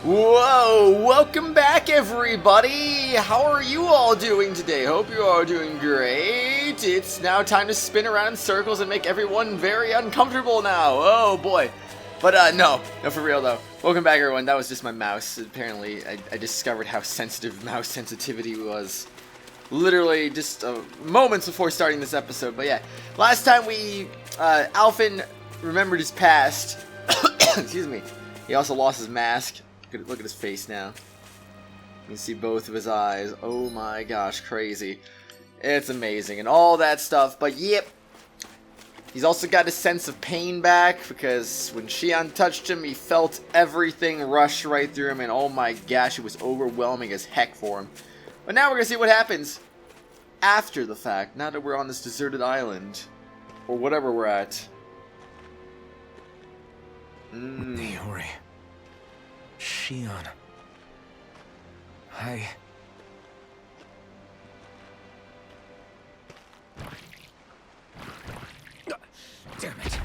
Whoa, welcome back everybody! How are you all doing today? Hope you are doing great. It's now time to spin around in circles and make everyone very uncomfortable now. Oh boy. But no, for real though. Welcome back everyone, that was just my mouse. Apparently I discovered how sensitive mouse sensitivity was. Literally just moments before starting this episode. But yeah, last time Alphen remembered his past. Excuse me. He also lost his mask. Look at his face now. You can see both of his eyes. Oh my gosh, crazy. It's amazing and all that stuff. But yep, he's also got his sense of pain back because when Xion touched him, he felt everything rush right through him. And oh my gosh, it was overwhelming as heck for him. But now we're going to see what happens after the fact. Now that we're on this deserted island. Or whatever we're at. Naori. Xion. Damn it.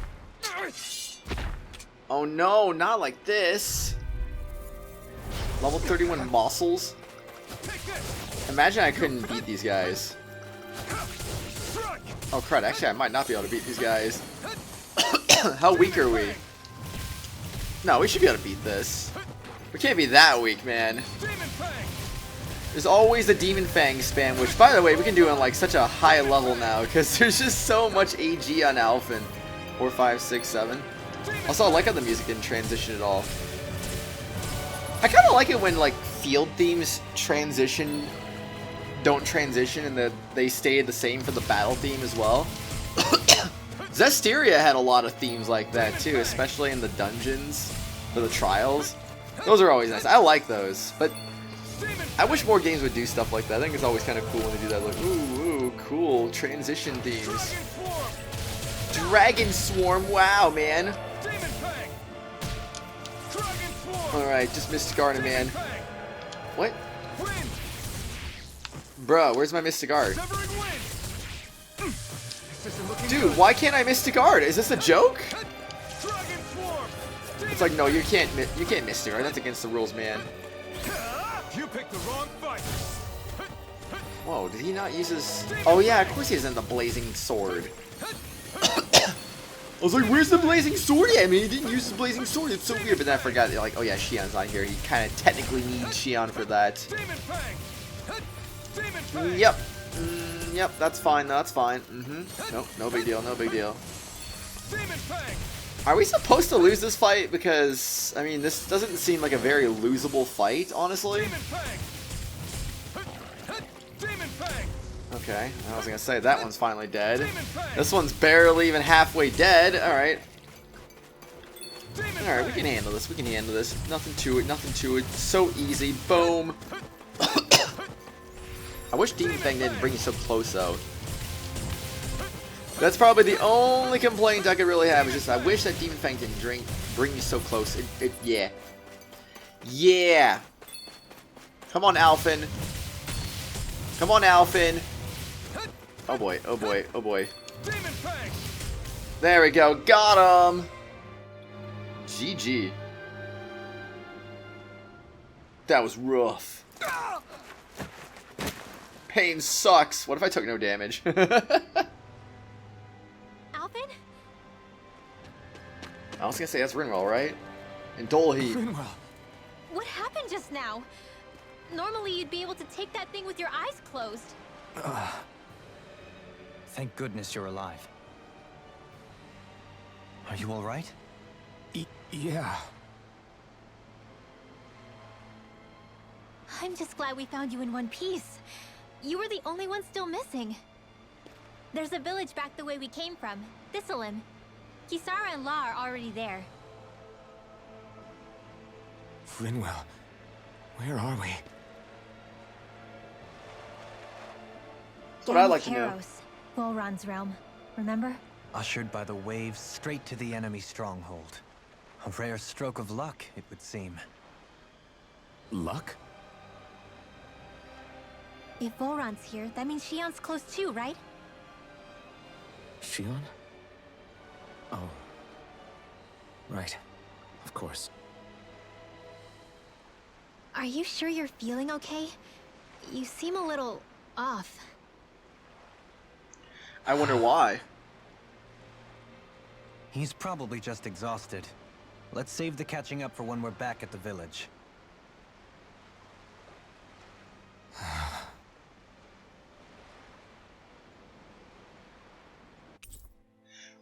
Oh no, not like this. Level 31 muscles. Imagine I couldn't beat these guys. Oh crud, actually I might not be able to beat these guys. How weak are we? No, we should be able to beat this. We can't be that weak, man. There's always the Demon Fang spam, which, by the way, we can do on like such a high level now because there's just so much AG on Alphen. 4, 5, 6, 7. Also, I like how the music didn't transition at all. I kind of like it when like field themes don't transition, and they stay the same for the battle theme as well. Zestiria had a lot of themes like that too, especially in the dungeons for the trials. Those are always nice. I like those, but I wish more games would do stuff like that. I think it's always kind of cool when they do that. Like, ooh, cool transition themes. Dragon Swarm, wow, man. Alright, just Mystic Guard, man. What? Bruh, where's my Mystic Guard? Dude, why can't I Mystic Guard? Is this a joke? It's like, no, you can't Mystic Guard. That's against the rules, man. You picked the wrong fight. Whoa, did he not use his... Oh yeah, of course he isn't the Blazing Sword. I was like, where's the Blazing Sword? Yeah, I mean, he didn't use his Blazing Sword. It's so weird, but then I forgot, like, oh yeah, Xion's on here. He kind of technically needs Xion for that. Yep. Yep, that's fine, that's fine. Nope, no big deal, no big deal. Are we supposed to lose this fight? Because, I mean, this doesn't seem like a very losable fight, honestly. Okay, I was gonna say, that one's finally dead. This one's barely even halfway dead. Alright. Alright, we can handle this, we can handle this. Nothing to it, nothing to it. So easy. Boom. I wish Demon Fang didn't bring you so close, though. That's probably the only complaint I could really have. Is just I wish that Demon Fang didn't bring you so close. Yeah. Yeah. Come on, Alphen. Come on, Alphen. Oh boy, oh boy, oh boy. There we go. Got him. GG. That was rough. Pain sucks. What if I took no damage? Alphen? I was gonna say that's Ringwell, right? And Dolhe. Ringwell. What happened just now? Normally you'd be able to take that thing with your eyes closed. Thank goodness you're alive. Are you all right? Yeah. I'm just glad we found you in one piece. You were the only one still missing. There's a village back the way we came from, Thistleim. Kisara and La are already there. Ringwell. Where are we? That's what I'd like to know. Karos, Volron's realm. Remember? Ushered by the waves straight to the enemy stronghold. A rare stroke of luck, it would seem. Luck? If Volron's here, that means Xion's close too, right? Xion? Oh. Right. Of course. Are you sure you're feeling okay? You seem a little off. I wonder why. He's probably just exhausted. Let's save the catching up for when we're back at the village.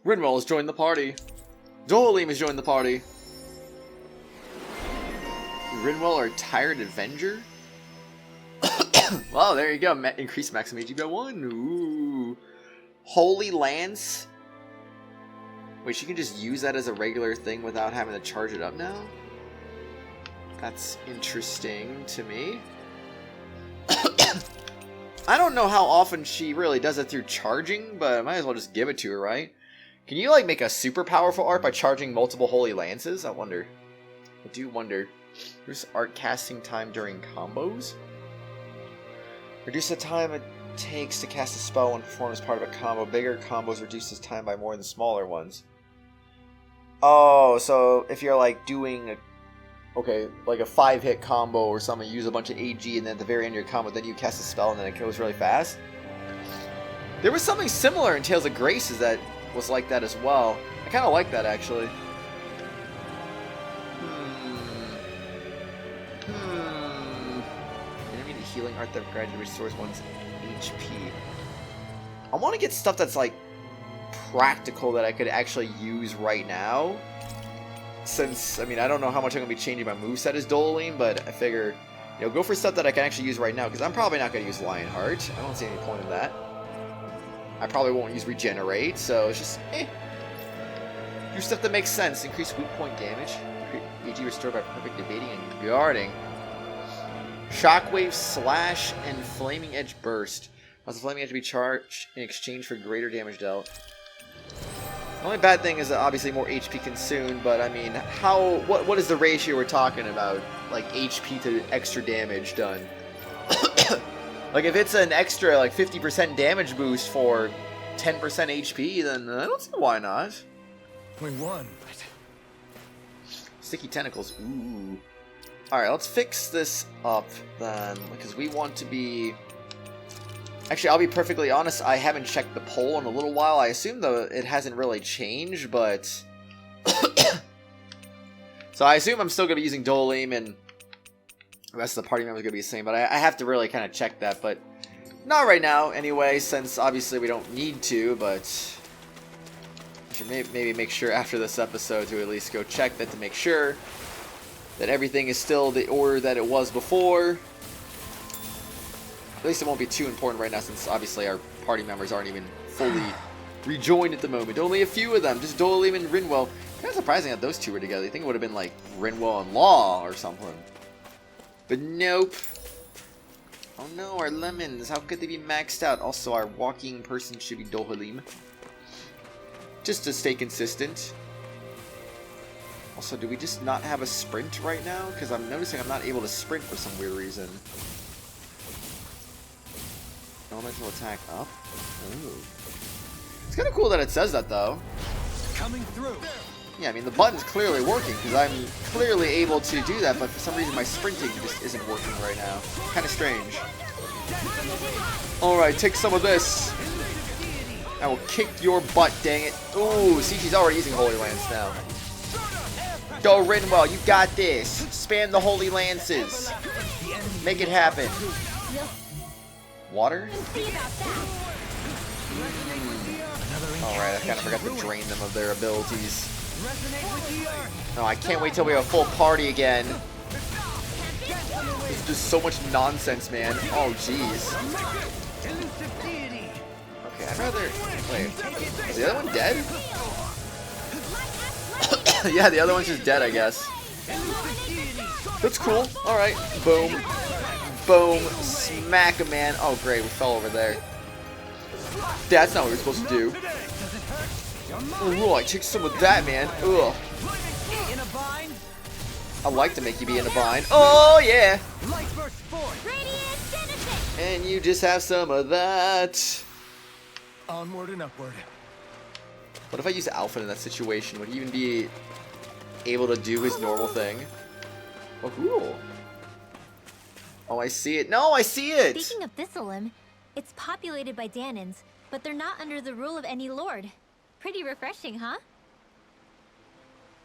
Rinwell has joined the party. Dohalim has joined the party. Rinwell, our tired Avenger? Well, there you go. Increased maximum AG by 1. Ooh. Holy Lance. Wait, she can just use that as a regular thing without having to charge it up now? That's interesting to me. I don't know how often she really does it through charging, but I might as well just give it to her, right? Can you, like, make a super powerful art by charging multiple Holy Lances? I wonder. I do wonder. Reduce art casting time during combos? Reduce the time it takes to cast a spell when performed as part of a combo. Bigger combos reduces time by more than smaller ones. Oh, so if you're like doing a, okay, like a 5-hit combo or something, you use a bunch of AG and then at the very end of your combo, then you cast a spell and then it goes really fast. There was something similar in Tales of Graces that was like that as well. I kind of like that actually. Enemy healing art that gradually restores one's HP. I want to get stuff that's like practical that I could actually use right now. Since, I mean, I don't know how much I'm going to be changing my moveset as Dohalim, but I figure, you know, go for stuff that I can actually use right now, because I'm probably not going to use Lionheart. I don't see any point in that. I probably won't use Regenerate, so it's just, do stuff that makes sense. Increase weak point damage. AG restored by perfect evading and guarding. Shockwave, Slash, and Flaming Edge Burst. Cause the Flaming Edge to be charged in exchange for greater damage dealt. The only bad thing is that obviously more HP consumed, but I mean, what is the ratio we're talking about? Like HP to extra damage done. Like if it's an extra like 50% damage boost for 10% HP, then I don't see why not. We won. Sticky tentacles. Ooh. Alright, let's fix this up then, because we want to be... Actually, I'll be perfectly honest, I haven't checked the poll in a little while. I assume though it hasn't really changed, but... So I assume I'm still going to be using Dohalim, and the rest of the party members are going to be the same, but I have to really kind of check that, but not right now anyway, since obviously we don't need to, but... I should maybe make sure after this episode to at least go check that to make sure that everything is still the order that it was before. At least it won't be too important right now, since obviously our party members aren't even fully rejoined at the moment. Only a few of them, just Dohalim and Rinwell. Kind of surprising that those two were together. You think it would have been like Rinwell and Law or something. But nope. Oh no, our lemons. How could they be maxed out? Also, our walking person should be Dohalim. Just to stay consistent. Also, do we just not have a sprint right now? Because I'm noticing I'm not able to sprint for some weird reason. Elemental attack up? Ooh. It's kind of cool that it says that, though. Coming through. Yeah, I mean, the button's clearly working, because I'm clearly able to do that, but for some reason my sprinting just isn't working right now. Kind of strange. Alright, take some of this. I will kick your butt, dang it. Ooh, see, she's already using Holy Lance now. Go, Rinwell, you got this. Spam the Holy Lances. Make it happen. Water? Alright, I kind of forgot to drain them of their abilities. No, I can't wait till we have a full party again. It's just so much nonsense, man. Oh, jeez. Okay, I'd rather... Wait, is the other one dead? Yeah, the other one's just dead, I guess. That's cool. Alright. Boom. Boom. Smack him, man. Oh, great. We fell over there. That's not what we're supposed to do. Ooh, I took some of that, man. Ugh. I like to make you be in a bind. Oh, yeah. And you just have some of that. Onward and upward. What if I use Alphen in that situation? Would he even be able to do his normal thing? Oh, cool. Oh, I see it. No, I see it! Speaking of Thistleum, it's populated by Dahnans, but they're not under the rule of any lord. Pretty refreshing, huh?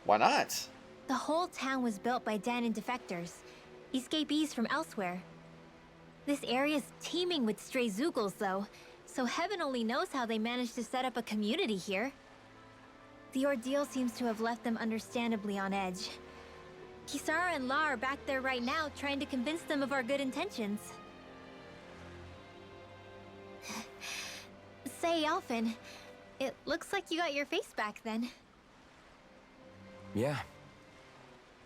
Why not? The whole town was built by Dahnan defectors, escapees from elsewhere. This area's teeming with stray Zeugles, though, so heaven only knows how they managed to set up a community here. The ordeal seems to have left them understandably on edge. Kisara and La are back there right now trying to convince them of our good intentions. Say, Alphen, it looks like you got your face back then. Yeah.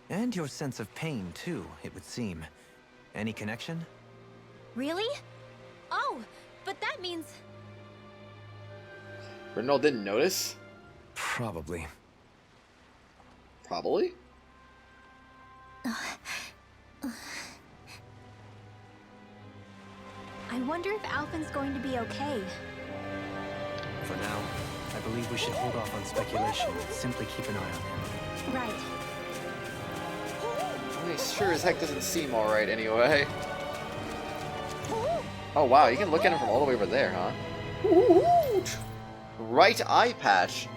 And your sense of pain, too, it would seem. Any connection? Really? Oh, but that means... Renal didn't notice? Probably. Probably? I wonder if Alphen's going to be okay. For now, I believe we should hold off on speculation and simply keep an eye on him. Right. Well, he sure as heck doesn't seem alright anyway. Oh wow, you can look at him from all the way over there, huh? Right eye patch.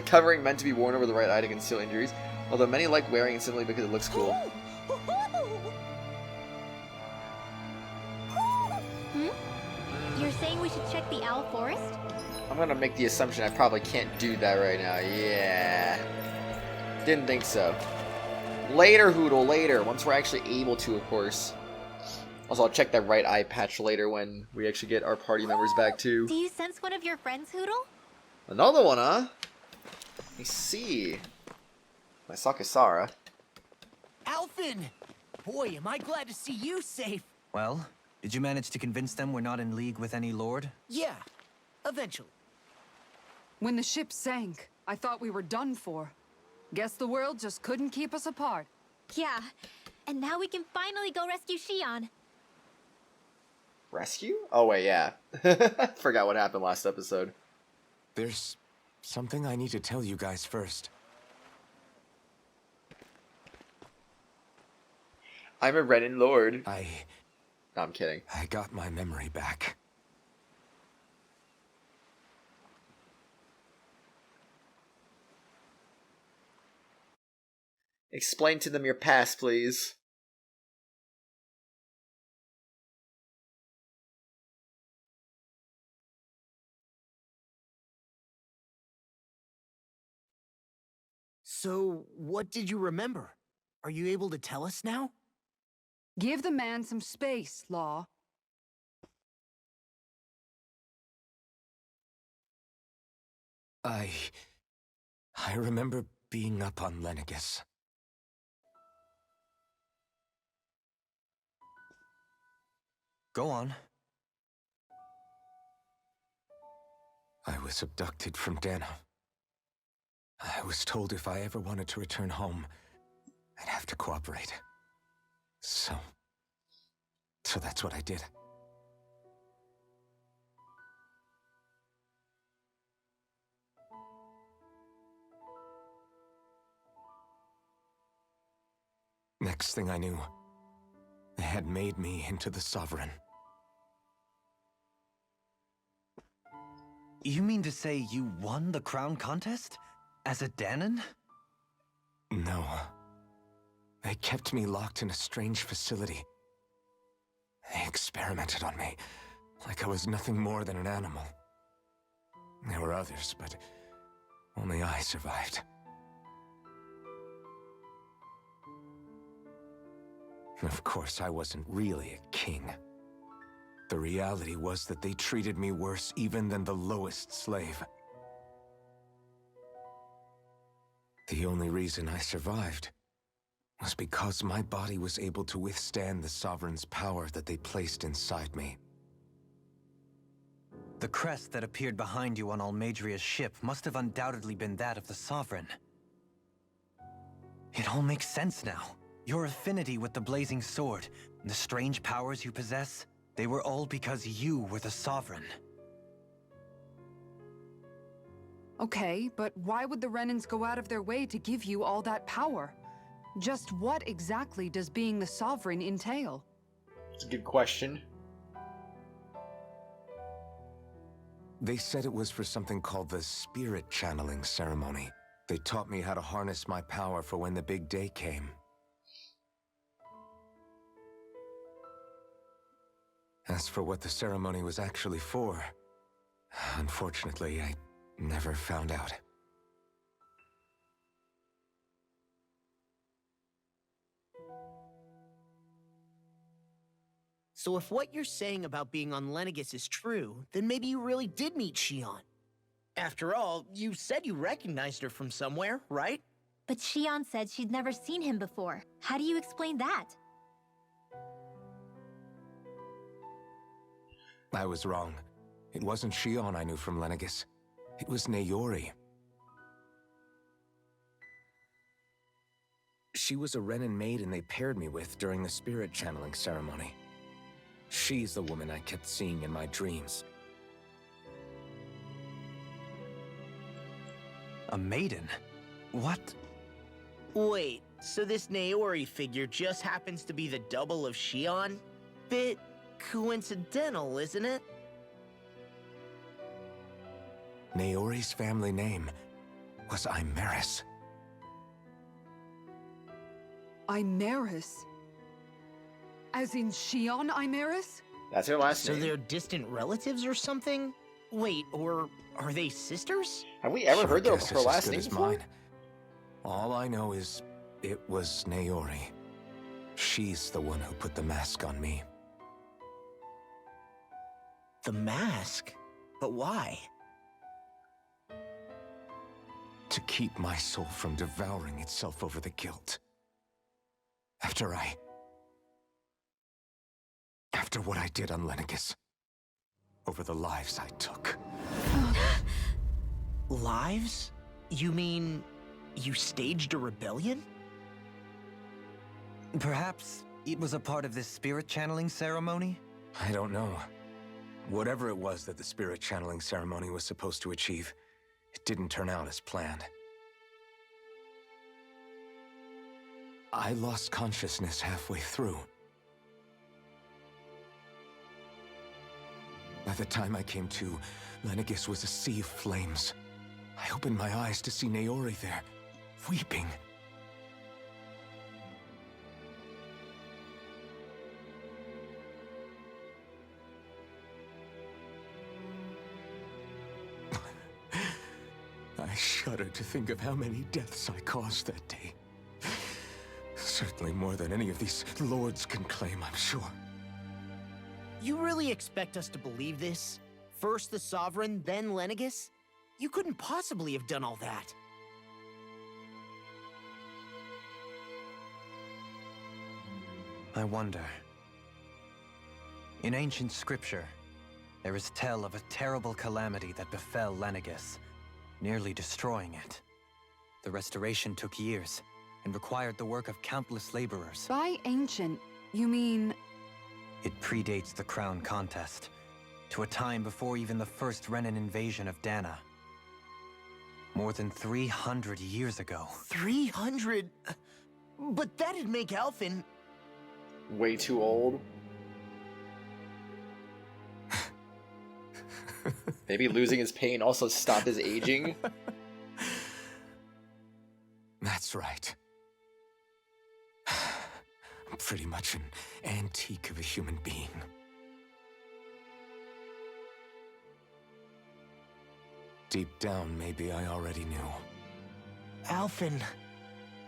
Covering meant to be worn over the right eye to conceal injuries, although many like wearing it simply because it looks cool. You're saying we should check the Owl Forest? I'm gonna make the assumption I probably can't do that right now. Yeah. Didn't think so. Later, Hoodle, later. Once we're actually able to, of course. Also, I'll check that right eye patch later when we actually get our party members back too. Do you sense one of your friends, Hoodle? Another one, huh? Let me see. I saw Kisara. Alphen! Boy, am I glad to see you safe. Well, did you manage to convince them we're not in league with any lord? Yeah, eventually. When the ship sank, I thought we were done for. Guess the world just couldn't keep us apart. Yeah, and now we can finally go rescue Shion. Rescue? Oh wait, yeah. Forgot what happened last episode. There's something I need to tell you guys first. I'm a Renin Lord. I No, I'm kidding. got my memory back. Explain to them your past, please. So, what did you remember? Are you able to tell us now? Give the man some space, Law. I remember being up on Lenegus. Go on. I was abducted from Dahna. I was told if I ever wanted to return home, I'd have to cooperate. So that's what I did. Next thing I knew, they had made me into the Sovereign. You mean to say you won the crown contest? As a Dahnan? No. They kept me locked in a strange facility. They experimented on me, like I was nothing more than an animal. There were others, but only I survived. Of course, I wasn't really a king. The reality was that they treated me worse even than the lowest slave. The only reason I survived was because my body was able to withstand the Sovereign's power that they placed inside me. The crest that appeared behind you on Almadria's ship must have undoubtedly been that of the Sovereign. It all makes sense now. Your affinity with the Blazing Sword, and the strange powers you possess, they were all because you were the Sovereign. Okay, but why would the Renans go out of their way to give you all that power? Just what exactly does being the Sovereign entail? It's a good question. They said it was for something called the spirit channeling ceremony. They taught me how to harness my power for when the big day came. As for what the ceremony was actually for, unfortunately, I never found out. So if what you're saying about being on Lenegis is true, then maybe you really did meet Shion. After all, you said you recognized her from somewhere, right? But Shion said she'd never seen him before. How do you explain that? I was wrong. It wasn't Shion I knew from Lenegis. It was Naori. She was a Renan maiden they paired me with during the spirit channeling ceremony. She's the woman I kept seeing in my dreams. A maiden? What? Wait, so this Naori figure just happens to be the double of Shion? Bit coincidental, isn't it? Naori's family name was Imeris. Imeris? As in Shion Imeris? That's her last So name. they're distant relatives or something? Wait, or are they sisters? Have we ever heard Guess her it's as last good name as before? mine. All I know is it was Naori. She's the one who put the mask on me. The mask? But why? To keep my soul from devouring itself over the guilt. After what I did on Lenegis. Over the lives I took. Lives? You mean you staged a rebellion? Perhaps it was a part of this spirit channeling ceremony? I don't know. Whatever it was that the spirit channeling ceremony was supposed to achieve, it didn't turn out as planned. I lost consciousness halfway through. By the time I came to, Lenegis was a sea of flames. I opened my eyes to see Naori there, weeping. I shudder to think of how many deaths I caused that day. Certainly more than any of these lords can claim, I'm sure. You really expect us to believe this? First the Sovereign, then Lenegis? You couldn't possibly have done all that. I wonder. In ancient scripture, there is tell of a terrible calamity that befell Lenegis, nearly destroying it. The restoration took years, and required the work of countless laborers. By ancient, you mean... It predates the crown contest, to a time before even the first Renan invasion of Dahna. More than 300 years ago. 300? But that'd make Alphen... Way too old. Maybe losing his pain also stopped his aging. That's right. I'm pretty much an antique of a human being. Deep down, maybe I already knew. Alphen...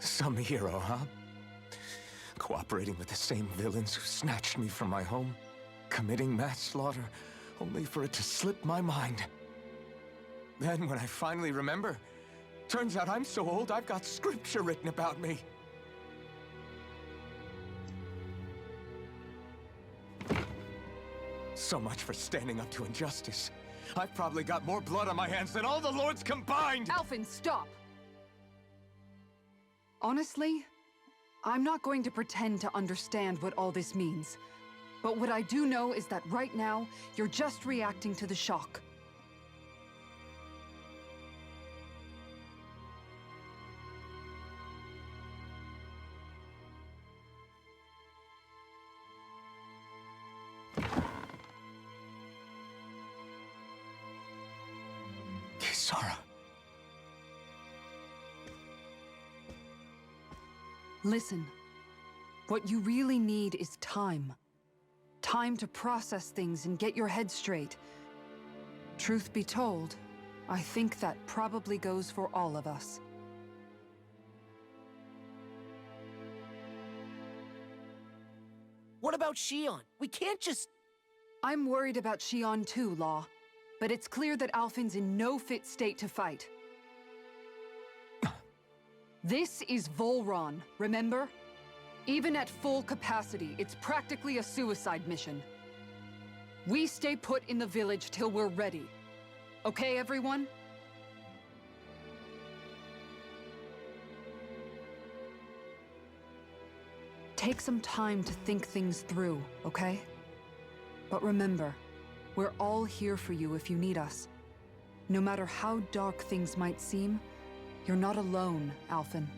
Some hero, huh? Cooperating with the same villains who snatched me from my home, committing mass slaughter, only for it to slip my mind. Then when I finally remember, turns out I'm so old I've got scripture written about me. So much for standing up to injustice. I've probably got more blood on my hands than all the lords combined! Alphen, stop! Honestly, I'm not going to pretend to understand what all this means. But what I do know is that right now, you're just reacting to the shock. Listen. What you really need is time. Time to process things and get your head straight. Truth be told, I think that probably goes for all of us. What about Shion? We can't just... I'm worried about Shion too, Law. But it's clear that Alphen's in no fit state to fight. This is Volron, remember? Even at full capacity, it's practically a suicide mission. We stay put in the village till we're ready. Okay, everyone? Take some time to think things through, okay? But remember, we're all here for you if you need us. No matter how dark things might seem, you're not alone, Alphen.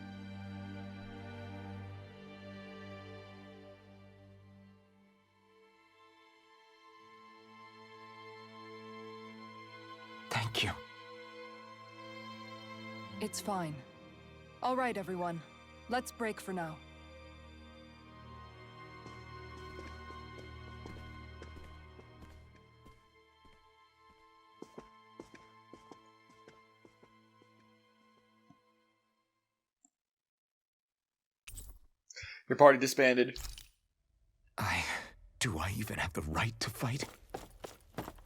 Thank you. It's fine. All right, everyone. Let's break for now. Your party disbanded. Do I even have the right to fight?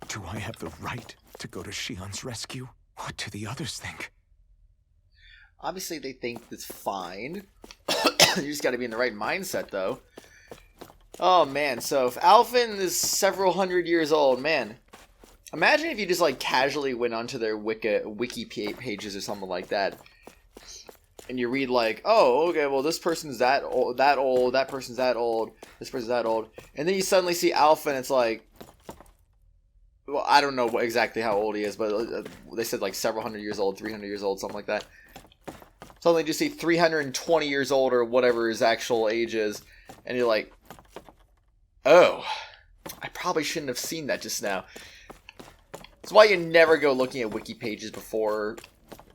Do I have the right to go to Shion's rescue? What do the others think? Obviously, they think it's fine. You just gotta be in the right mindset, though. Oh, man. So, if Alphen is several hundred years old, man. Imagine if you just, like, casually went onto their wiki pages or something like that. And you read, like, oh, okay, well, this person's that old, that person's that old, this person's that old. And then you suddenly see Alphen, it's like... Well, I don't know exactly how old he is, but they said, like, several hundred years old, 300 years old, something like that. Suddenly just see 320 years old or whatever his actual age is. And you're like, oh, I probably shouldn't have seen that just now. That's why you never go looking at wiki pages before...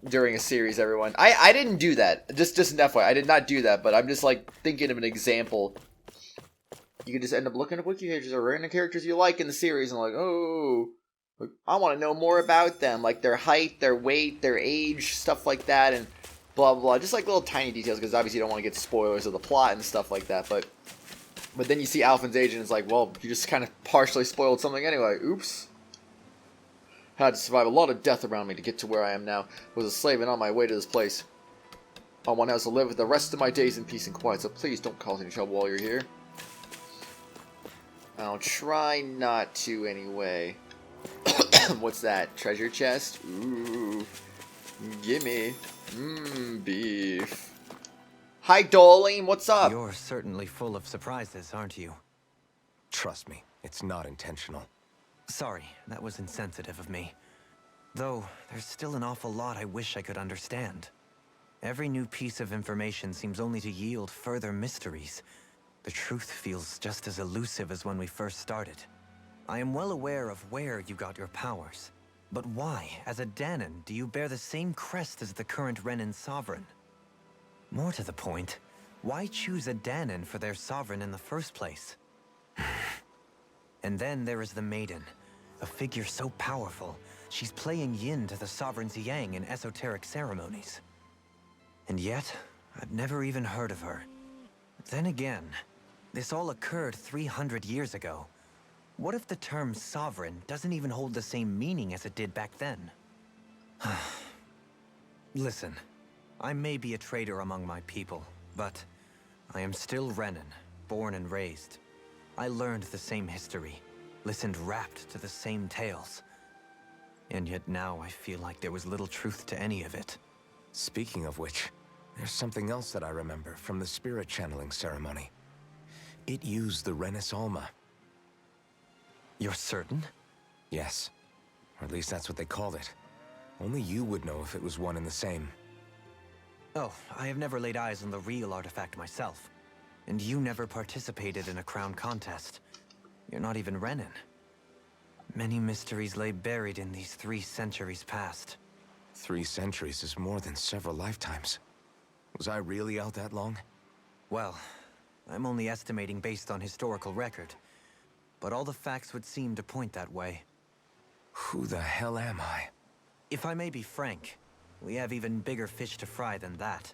during a series, everyone. I didn't do that. Just an FYI, I did not do that, but I'm just, like, thinking of an example. You can just end up looking at wiki pages or random characters you like in the series and like, oh, I want to know more about them. Like, their height, their weight, their age, stuff like that, and blah, blah, blah. Just, like, little tiny details, because obviously you don't want to get spoilers of the plot and stuff like that, but then you see Alphen's age and it's like, well, you just kind of partially spoiled something anyway. Oops. Had to survive a lot of death around me to get to where I am now. Was a slave and on my way to this place. I want else to live the rest of my days in peace and quiet, so please don't cause any trouble while you're here. I'll try not to anyway. What's that? Treasure chest? Ooh. Gimme. Beef. Hi, Darlene. What's up? You're certainly full of surprises, aren't you? Trust me, it's not intentional. Sorry, that was insensitive of me. Though, there's still an awful lot I wish I could understand. Every new piece of information seems only to yield further mysteries. The truth feels just as elusive as when we first started. I am well aware of where you got your powers. But why, as a Dahnan, do you bear the same crest as the current Renan sovereign? More to the point, why choose a Dahnan for their sovereign in the first place? And then there is the Maiden. A figure so powerful, she's playing yin to the sovereign's yang in esoteric ceremonies. And yet, I've never even heard of her. Then again, this all occurred 300 years ago. What if the term sovereign doesn't even hold the same meaning as it did back then? Listen, I may be a traitor among my people, but I am still Renan, born and raised. I learned the same history, listened rapt to the same tales. And yet now I feel like there was little truth to any of it. Speaking of which, there's something else that I remember from the spirit channeling ceremony. It used the Renis Alma. You're certain? Yes. Or at least that's what they called it. Only you would know if it was one and the same. Oh, I have never laid eyes on the real artifact myself. And you never participated in a crown contest. You're not even Renan. Many mysteries lay buried in these 3 centuries past. 3 centuries is more than several lifetimes. Was I really out that long? Well, I'm only estimating based on historical record. But all the facts would seem to point that way. Who the hell am I? If I may be frank, we have even bigger fish to fry than that.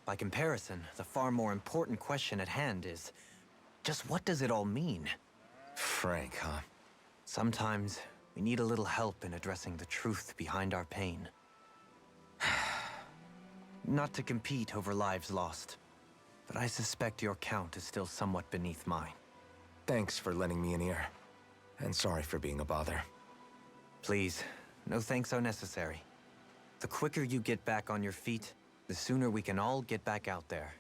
By comparison, the far more important question at hand is, just what does it all mean? Frank, huh? Sometimes, we need a little help in addressing the truth behind our pain. Not to compete over lives lost, but I suspect your count is still somewhat beneath mine. Thanks for lending me an ear. And sorry for being a bother. Please, no thanks are necessary. The quicker you get back on your feet, the sooner we can all get back out there.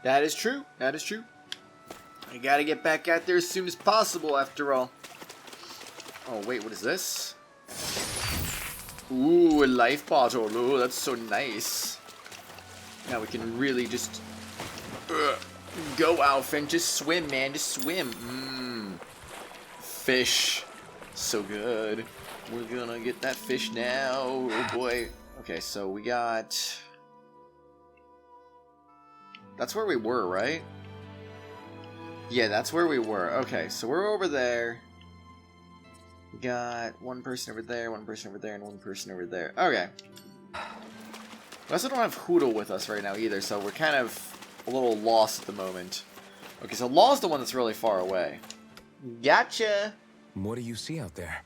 That is true. That is true. I gotta get back out there as soon as possible, after all. Oh, wait, what is this? Ooh, a life bottle. Ooh, that's so nice. Now we can really just... go, Alphen. Just swim, man. Just swim. Fish. So good. We're gonna get that fish now. Oh, boy. Okay, so we got... That's where we were, right? Yeah, that's where we were. Okay, so we're over there. We got one person over there, one person over there, and one person over there. Okay. We also don't have Hoodle with us right now either, so we're kind of a little lost at the moment. Okay, so Law's the one that's really far away. Gotcha! What do you see out there?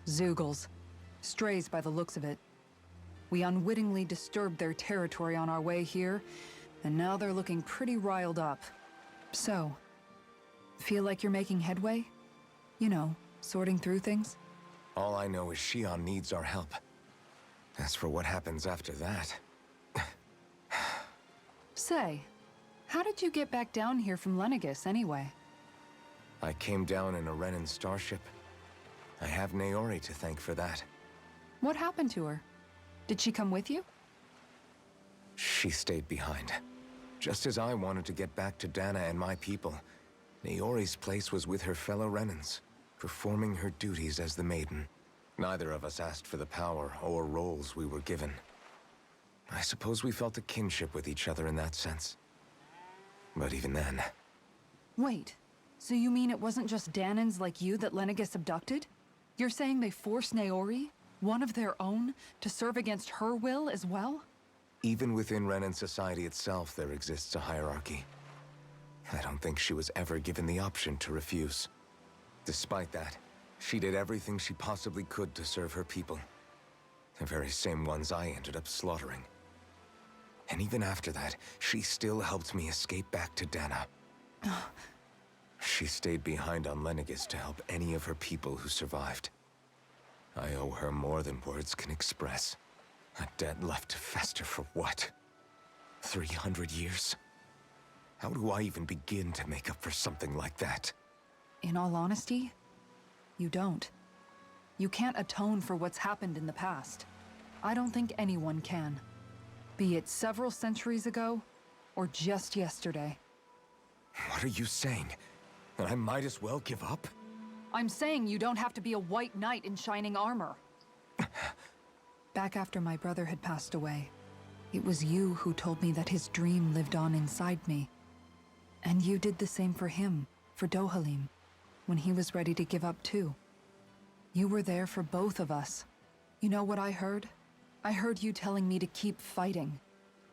Zeugles. Strays by the looks of it. We unwittingly disturbed their territory on our way here, and now they're looking pretty riled up. So, feel like you're making headway? You know, sorting through things? All I know is Shion needs our help. As for what happens after that... Say, how did you get back down here from Lenegis, anyway? I came down in a Renan starship. I have Naori to thank for that. What happened to her? Did she come with you? She stayed behind. Just as I wanted to get back to Dahna and my people, Naori's place was with her fellow Renans, performing her duties as the Maiden. Neither of us asked for the power or roles we were given. I suppose we felt a kinship with each other in that sense. But even then... Wait, so you mean it wasn't just Dahnans like you that Lenegis abducted? You're saying they forced Naori, one of their own, to serve against her will as well? Even within Renan society itself, there exists a hierarchy. I don't think she was ever given the option to refuse. Despite that, she did everything she possibly could to serve her people. The very same ones I ended up slaughtering. And even after that, she still helped me escape back to Dahna. She stayed behind on Lenegis to help any of her people who survived. I owe her more than words can express. A debt left to fester for what? 300 years? How do I even begin to make up for something like that? In all honesty, you don't. You can't atone for what's happened in the past. I don't think anyone can. Be it several centuries ago, or just yesterday. What are you saying? That I might as well give up? I'm saying you don't have to be a white knight in shining armor. Back after my brother had passed away, it was you who told me that his dream lived on inside me. And you did the same for him, for Dohalim, when he was ready to give up too. You were there for both of us. You know what I heard? I heard you telling me to keep fighting,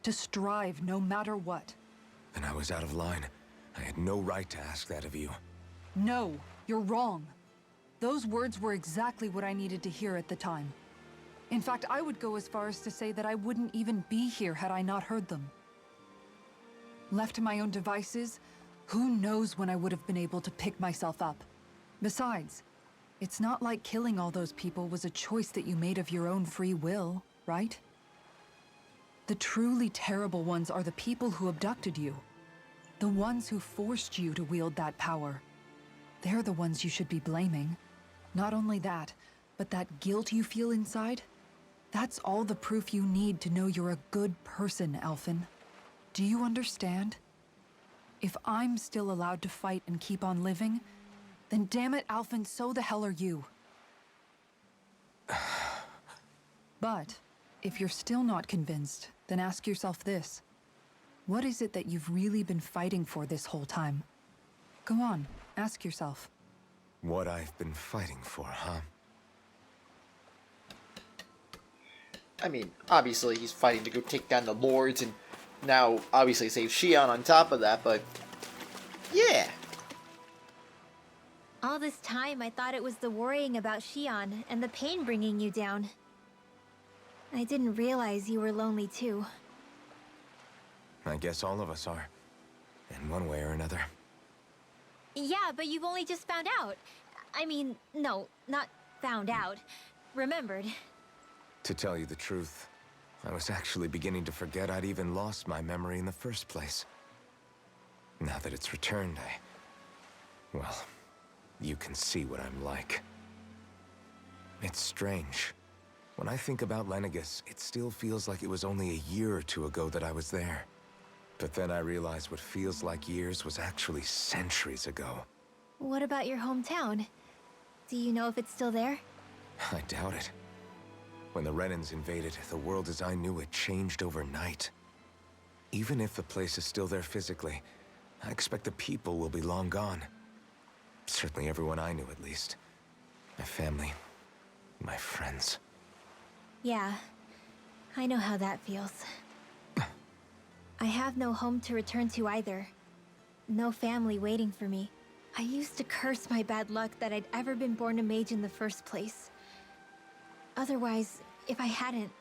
to strive no matter what. Then I was out of line. I had no right to ask that of you. No, you're wrong. Those words were exactly what I needed to hear at the time. In fact, I would go as far as to say that I wouldn't even be here had I not heard them. Left to my own devices, who knows when I would have been able to pick myself up. Besides, it's not like killing all those people was a choice that you made of your own free will, right? The truly terrible ones are the people who abducted you. The ones who forced you to wield that power. They're the ones you should be blaming. Not only that, but that guilt you feel inside, that's all the proof you need to know you're a good person, Alphen. Do you understand? If I'm still allowed to fight and keep on living, then damn it, Alphen, so the hell are you. But If you're still not convinced, then ask yourself this. What is it that you've really been fighting for this whole time? Go on, ask yourself. What I've been fighting for, huh? I mean, obviously he's fighting to go take down the Lords, and now obviously save Shion on top of that, but yeah. All this time, I thought it was the worrying about Shion and the pain bringing you down. I didn't realize you were lonely too. I guess all of us are. In one way or another. Yeah, but you've only just found out. I mean, no, not found out. Remembered. To tell you the truth, I was actually beginning to forget I'd even lost my memory in the first place. Now that it's returned, well, you can see what I'm like. It's strange. When I think about Lenegis, it still feels like it was only a year or two ago that I was there. But then I realized what feels like years was actually centuries ago. What about your hometown? Do you know if it's still there? I doubt it. When the Renans invaded, the world as I knew it changed overnight. Even if the place is still there physically, I expect the people will be long gone. Certainly everyone I knew, at least. My family, my friends. Yeah, I know how that feels. I have no home to return to either. No family waiting for me. I used to curse my bad luck that I'd ever been born a mage in the first place. Otherwise, if I hadn't,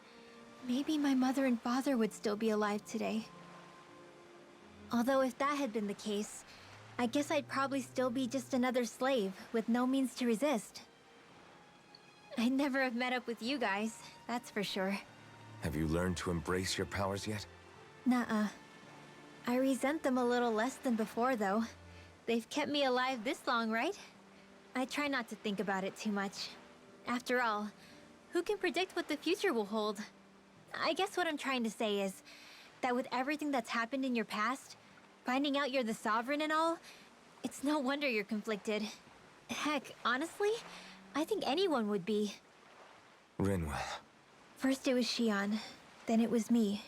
maybe my mother and father would still be alive today. Although if that had been the case, I guess I'd probably still be just another slave with no means to resist. I'd never have met up with you guys, that's for sure. Have you learned to embrace your powers yet? Nuh-uh. I resent them a little less than before, though. They've kept me alive this long, right? I try not to think about it too much. After all, who can predict what the future will hold? I guess what I'm trying to say is that with everything that's happened in your past, finding out you're the Sovereign and all, it's no wonder you're conflicted. Heck, honestly, I think anyone would be. Rinwell. First it was Shion, then it was me,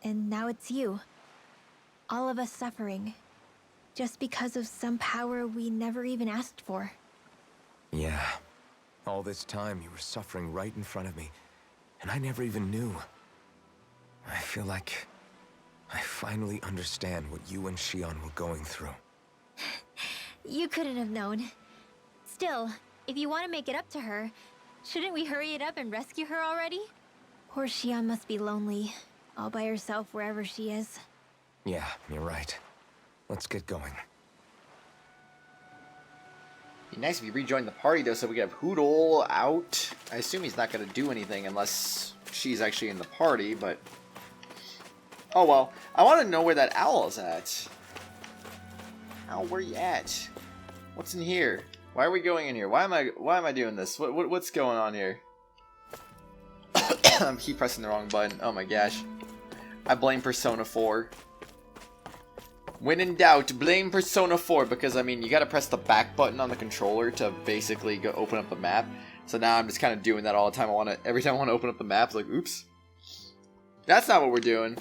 and now it's you. All of us suffering, just because of some power we never even asked for. Yeah. All this time you were suffering right in front of me, and I never even knew. I feel like I finally understand what you and Shion were going through. You couldn't have known. Still, if you want to make it up to her, shouldn't we hurry it up and rescue her already? Poor Shion must be lonely, all by herself wherever she is. Yeah, you're right. Let's get going. Be nice if you rejoin the party, though, so we could have Hootle out. I assume he's not going to do anything unless she's actually in the party, but... Oh, well. I want to know where that owl's at. Owl, where you at? What's in here? Why are we going in here? Why am I doing this? What's going on here? I keep pressing the wrong button. Oh my gosh. I blame Persona 4. When in doubt, blame Persona 4, because I mean, you gotta press the back button on the controller to basically go open up the map. So now I'm just kind of doing that all the time. Every time I want to open up the map, it's like, oops. That's not what we're doing.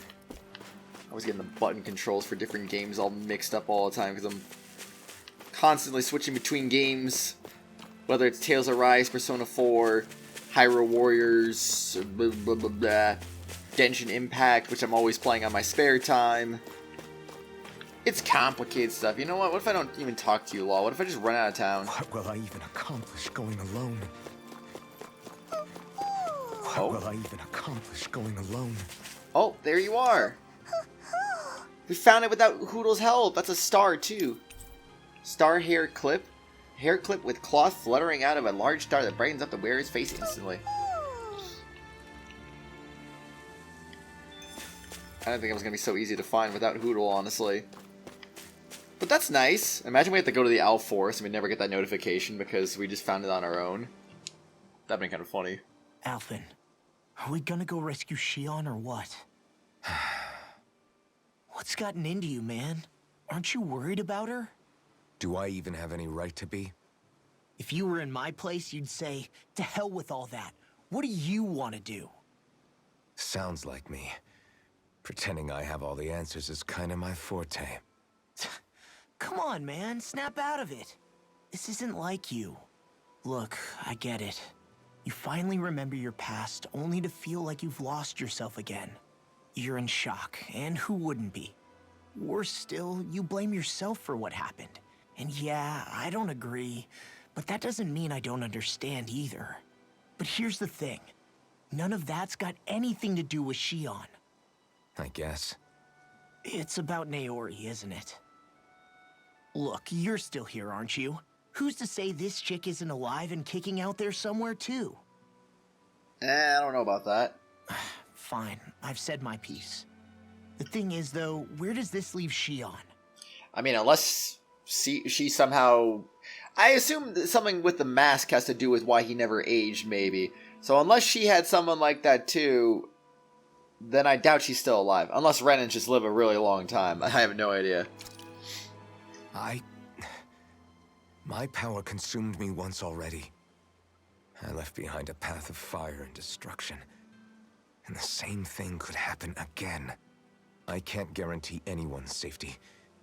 I was getting the button controls for different games all mixed up all the time because I'm constantly switching between games, whether it's Tales of Rise, Persona 4, Hyrule Warriors, blah, blah, blah, blah, Genshin Impact, which I'm always playing on my spare time. It's complicated stuff. You know what? What if I don't even talk to you, Law? What if I just run out of town? What will I even accomplish going alone? Oh. What will I even accomplish going alone? Oh, there you are. We found it without Hoodle's help. That's a star, too. Star hair clip. Hair clip with cloth fluttering out of a large star that brightens up the wearer's face instantly. I don't think it was going to be so easy to find without Hootle, honestly. But that's nice. Imagine we have to go to the Owl Forest and we never get that notification because we just found it on our own. That'd be kind of funny. Alphen, are we gonna go rescue Shion or what? What's gotten into you, man? Aren't you worried about her? Do I even have any right to be? If you were in my place, you'd say, to hell with all that. What do you want to do? Sounds like me. Pretending I have all the answers is kinda my forte. Come on, man. Snap out of it. This isn't like you. Look, I get it. You finally remember your past, only to feel like you've lost yourself again. You're in shock, and who wouldn't be? Worse still, you blame yourself for what happened. And yeah, I don't agree, but that doesn't mean I don't understand either. But here's the thing. None of that's got anything to do with Shion. I guess. It's about Naori, isn't it? Look, you're still here, aren't you? Who's to say this chick isn't alive and kicking out there somewhere, too? I don't know about that. Fine, I've said my piece. The thing is, though, where does this leave Shion? I mean, unless she somehow... I assume that something with the mask has to do with why he never aged, maybe. So unless she had someone like that, too, then I doubt she's still alive. Unless Renans just live a really long time. I have no idea. My power consumed me once already. I left behind a path of fire and destruction. And the same thing could happen again. I can't guarantee anyone's safety,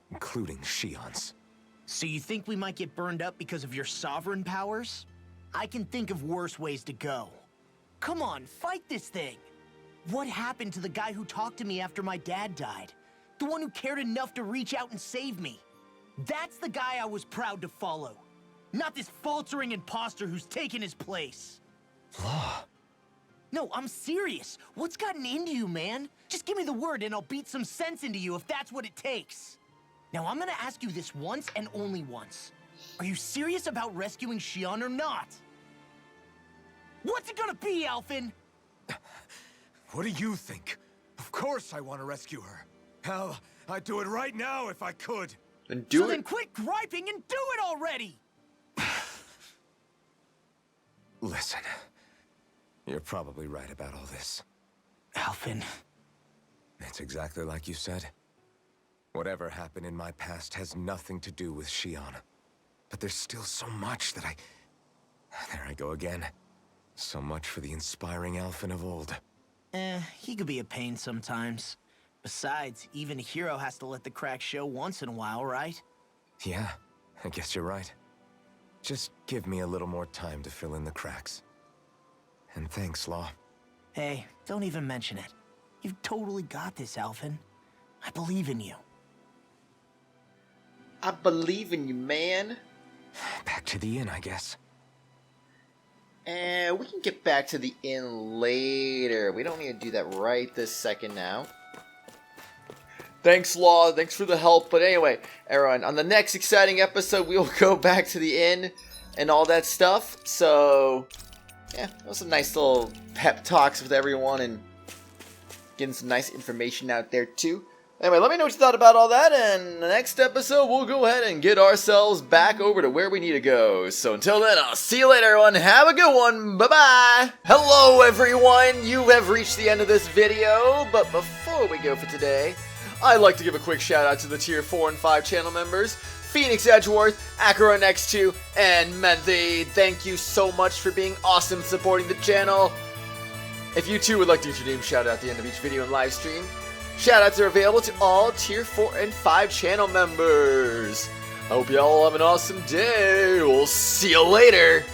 including Shion's. So you think we might get burned up because of your sovereign powers? I can think of worse ways to go. Come on, fight this thing! What happened to the guy who talked to me after my dad died? The one who cared enough to reach out and save me? That's the guy I was proud to follow. Not this faltering imposter who's taken his place. Law. No, I'm serious. What's gotten into you, man? Just give me the word and I'll beat some sense into you if that's what it takes. Now, I'm gonna ask you this once and only once. Are you serious about rescuing Shion or not? What's it gonna be, Alphen? What do you think? Of course I want to rescue her. Hell, I'd do it right now if I could. Then do it. Then quit griping and do it already! Listen, you're probably right about all this. Alphen. It's exactly like you said. Whatever happened in my past has nothing to do with Shion. But there's still so much that There I go again. So much for the inspiring Alphen of old. He could be a pain sometimes. Besides, even a hero has to let the cracks show once in a while, right? Yeah, I guess you're right. Just give me a little more time to fill in the cracks. And thanks, Law. Hey, don't even mention it. You've totally got this, Alphen. I believe in you. I believe in you, man. Back to the inn, I guess. And we can get back to the inn later. We don't need to do that right this second now. Thanks, Law. Thanks for the help. But anyway, everyone, on the next exciting episode, we'll go back to the inn and all that stuff. So, yeah, that was some nice little pep talks with everyone and getting some nice information out there, too. Anyway, let me know what you thought about all that, and in the next episode, we'll go ahead and get ourselves back over to where we need to go. So until then, I'll see you later, everyone. Have a good one. Bye-bye. Hello, everyone. You have reached the end of this video, but before we go for today, I'd like to give a quick shout-out to the Tier 4 and 5 channel members, Phoenix Edgeworth, Akaron X2, and Menthy. Thank you so much for being awesome supporting the channel. If you too would like to get your name shouted out at the end of each video and live stream, shoutouts are available to all Tier 4 and 5 channel members. I hope you all have an awesome day. We'll see you later.